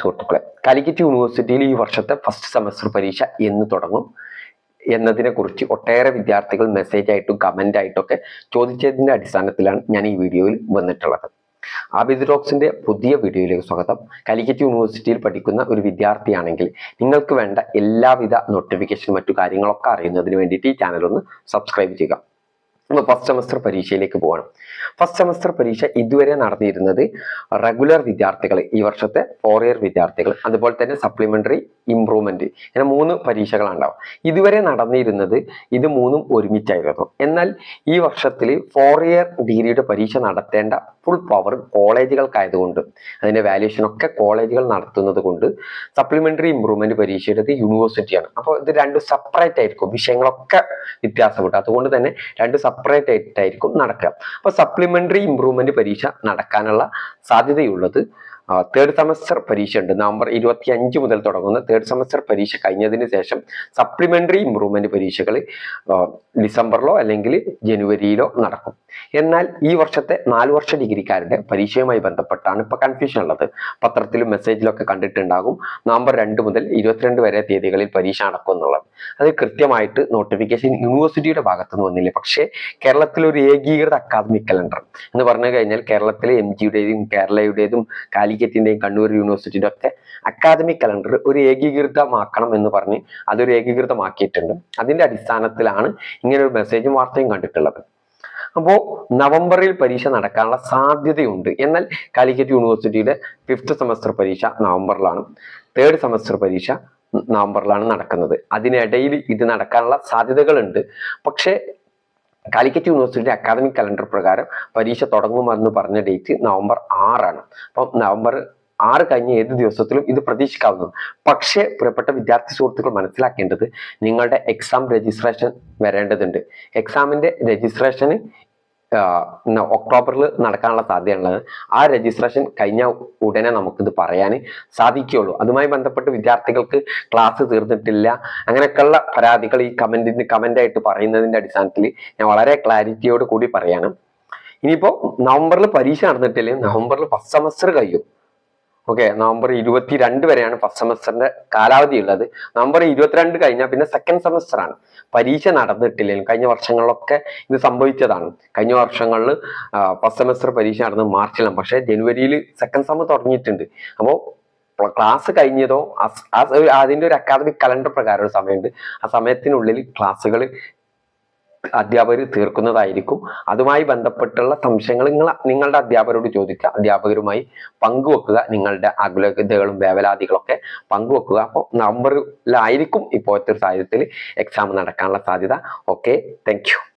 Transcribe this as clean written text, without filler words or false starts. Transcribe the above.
സുഹൃത്തുക്കളെ, കാലിക്കറ്റ് യൂണിവേഴ്സിറ്റിയിൽ ഈ വർഷത്തെ ഫസ്റ്റ് സെമസ്റ്റർ പരീക്ഷ എന്ന് തുടങ്ങും എന്നതിനെ കുറിച്ച് ഒട്ടേറെ വിദ്യാർത്ഥികൾ മെസ്സേജ് ആയിട്ടും കമന്റ് ആയിട്ടൊക്കെ ചോദിച്ചതിന്റെ അടിസ്ഥാനത്തിലാണ് ഞാൻ ഈ വീഡിയോയിൽ വന്നിട്ടുള്ളത്. ആബിദ് ടോക്സിന്റെ പുതിയ വീഡിയോയിലേക്ക് സ്വാഗതം. കാലിക്കറ്റ് യൂണിവേഴ്സിറ്റിയിൽ പഠിക്കുന്ന ഒരു വിദ്യാർത്ഥിയാണെങ്കിൽ നിങ്ങൾക്ക് വേണ്ട എല്ലാവിധ നോട്ടിഫിക്കേഷൻ മറ്റു കാര്യങ്ങളൊക്കെ അറിയുന്നതിന് വേണ്ടിയിട്ട് ഈ ചാനൽ ഒന്ന് സബ്സ്ക്രൈബ് ചെയ്യുക. ഫസ്റ്റ് സെമസ്റ്റർ പരീക്ഷയിലേക്ക് പോകണം. ഫസ്റ്റ് സെമസ്റ്റർ പരീക്ഷ ഇതുവരെ നടന്നിരുന്നത് റെഗുലർ വിദ്യാർത്ഥികൾ, ഈ വർഷത്തെ 4 ഇയർ വിദ്യാർത്ഥികൾ, അതുപോലെ തന്നെ സപ്ലിമെന്ററി, ഇംപ്രൂവ്മെന്റ്, ഇങ്ങനെ 3 പരീക്ഷകളുണ്ടാവും. ഇതുവരെ നടന്നിരുന്നത് ഇത് 3ഉം ഒരുമിച്ചായിരുന്നു. എന്നാൽ ഈ വർഷത്തിൽ 4 ഇയർ ഡിഗ്രിയുടെ പരീക്ഷ നടത്തേണ്ട ഫുൾ പവർ കോളേജുകൾക്കായതുകൊണ്ട്, അതിന്റെ വാല്യൂഷൻ ഒക്കെ കോളേജുകൾ നടത്തുന്നത് കൊണ്ട് സപ്ലിമെന്ററി ഇംപ്രൂവ്മെന്റ് പരീക്ഷയുടെ യൂണിവേഴ്സിറ്റിയാണ്. അപ്പോൾ ഇത് രണ്ടും സെപ്പറേറ്റ് ആയിരിക്കും, വിഷയങ്ങളൊക്കെ വ്യത്യാസപ്പെട്ടു. അതുകൊണ്ട് തന്നെ രണ്ട് സെപ്പറേറ്റ് ആയിട്ടായിരിക്കും നടക്കുക. അപ്പൊ സപ്ലിമെന്ററി ഇംപ്രൂവ്മെന്റ് പരീക്ഷ നടക്കാനുള്ള സാധ്യതയുള്ളത് തേർഡ് സെമസ്റ്റർ പരീക്ഷ ഉണ്ട്. നവംബർ 25 മുതൽ തുടങ്ങുന്ന തേർഡ് സെമസ്റ്റർ പരീക്ഷ കഴിഞ്ഞതിന് ശേഷം സപ്ലിമെന്ററി ഇംപ്രൂവ്മെന്റ് പരീക്ഷകൾ ഡിസംബറിലോ അല്ലെങ്കിൽ ജനുവരിയിലോ നടക്കും. എന്നാൽ ഈ വർഷത്തെ 4 വർഷ ഡിഗ്രിക്കാരുടെ പരീക്ഷയുമായി ബന്ധപ്പെട്ടാണ് ഇപ്പൊ കൺഫ്യൂഷൻ ഉള്ളത്. പത്രത്തിലും മെസ്സേജിലൊക്കെ കണ്ടിട്ടുണ്ടാകും നവംബർ 2 മുതൽ 22 വരെ തീയതികളിൽ പരീക്ഷ നടക്കും എന്നുള്ളത്. അത് കൃത്യമായിട്ട് നോട്ടിഫിക്കേഷൻ യൂണിവേഴ്സിറ്റിയുടെ ഭാഗത്തുനിന്ന് വന്നില്ല. പക്ഷേ കേരളത്തിൽ ഒരു ഏകീകൃത അക്കാദമിക് കലണ്ടർ എന്ന് പറഞ്ഞു കഴിഞ്ഞാൽ കേരളത്തിലെ MGയുടേതും കേരളയുടേതും കാലിക്കറ്റിന്റെയും കണ്ണൂർ യൂണിവേഴ്സിറ്റിയുടെ ഒക്കെ അക്കാദമിക് കലണ്ടർ ഒരു ഏകീകൃതമാക്കണം എന്ന് പറഞ്ഞ് അതൊരു ഏകീകൃതമാക്കിയിട്ടുണ്ട്. അതിന്റെ അടിസ്ഥാനത്തിലാണ് ഇങ്ങനെ ഒരു മെസ്സേജും വാർത്തയും കണ്ടിട്ടുള്ളത്. അപ്പോൾ നവംബറിൽ പരീക്ഷ നടക്കാനുള്ള സാധ്യതയുണ്ട്. എന്നാൽ കാലിക്കറ്റ് യൂണിവേഴ്സിറ്റിയുടെ 5th സെമസ്റ്റർ പരീക്ഷ നവംബറിലാണ്, തേർഡ് സെമസ്റ്റർ പരീക്ഷ നവംബറിലാണ് നടക്കുന്നത്. അതിനിടയിൽ ഇത് നടക്കാനുള്ള സാധ്യതകളുണ്ട്. പക്ഷേ കാലിക്കറ്റ് യൂണിവേഴ്സിറ്റിയുടെ അക്കാദമിക് കലണ്ടർ പ്രകാരം പരീക്ഷ തുടങ്ങുമെന്ന് പറഞ്ഞ ഡേറ്റ് നവംബർ 6 അപ്പം നവംബർ 6 കഴിഞ്ഞ ഏത് ദിവസത്തിലും ഇത് പ്രതീക്ഷിക്കാവുന്നതാണ്. പക്ഷേ പ്രിയപ്പെട്ട വിദ്യാർത്ഥി സുഹൃത്തുക്കൾ മനസ്സിലാക്കേണ്ടത്, നിങ്ങളുടെ എക്സാം രജിസ്ട്രേഷൻ വരേണ്ടതുണ്ട്. എക്സാമിന്റെ രജിസ്ട്രേഷന് ഒക്ടോബറിൽ നടക്കാനുള്ള സാധ്യതയുള്ളത്. ആ രജിസ്ട്രേഷൻ കഴിഞ്ഞ ഉടനെ നമുക്കിത് പറയാൻ സാധിക്കുകയുള്ളൂ. അതുമായി ബന്ധപ്പെട്ട് വിദ്യാർത്ഥികൾക്ക് ക്ലാസ് തീർന്നിട്ടില്ല അങ്ങനെയൊക്കെയുള്ള പരാതികൾ ഈ കമന്റായിട്ട് പറയുന്നതിന്റെ അടിസ്ഥാനത്തിൽ ഞാൻ വളരെ ക്ലാരിറ്റിയോട് കൂടി പറയാണ്. ഇനിയിപ്പോ നവംബറിൽ പരീക്ഷ നടന്നിട്ടില്ലെങ്കിൽ നവംബറിൽ ഫസ്റ്റ് സെമസ്റ്റർ കഴിയും. ഓക്കെ, നവംബർ 22 വരെയാണ് ഫസ്റ്റ് സെമസ്റ്ററിന്റെ കാലാവധി ഉള്ളത്. നവംബർ 22 കഴിഞ്ഞാൽ പിന്നെ സെക്കൻഡ് സെമസ്റ്റർ ആണ്. പരീക്ഷ നടന്നിട്ടില്ലെങ്കിൽ, കഴിഞ്ഞ വർഷങ്ങളിലൊക്കെ ഇത് സംഭവിച്ചതാണ്. കഴിഞ്ഞ വർഷങ്ങളിൽ ഫസ്റ്റ് സെമസ്റ്റർ പരീക്ഷ നടന്നത് മാർച്ചിലാണ്, പക്ഷെ ജനുവരിയിൽ സെക്കൻഡ് സെമസ്റ്റർ തുടങ്ങിയിട്ടുണ്ട്. അപ്പോൾ ക്ലാസ് കഴിഞ്ഞതോ അതിന്റെ ഒരു അക്കാദമിക് കലണ്ടർ പ്രകാരം ഒരു സമയമുണ്ട്. ആ സമയത്തിനുള്ളിൽ ക്ലാസ്സുകൾ അധ്യാപകർ തീർക്കുന്നതായിരിക്കും. അതുമായി ബന്ധപ്പെട്ടുള്ള സംശയങ്ങൾ നിങ്ങളുടെ അധ്യാപകരോട് ചോദിക്കുക, അധ്യാപകരുമായി പങ്കുവെക്കുക, നിങ്ങളുടെ ആകുലതകളും വേവലാതികളൊക്കെ പങ്കുവെക്കുക. അപ്പോൾ നവംബറിലായിരിക്കും ഇപ്പോഴത്തെ ഒരു സാഹചര്യത്തിൽ എക്സാം നടക്കാനുള്ള സാധ്യത. Okay, thank you.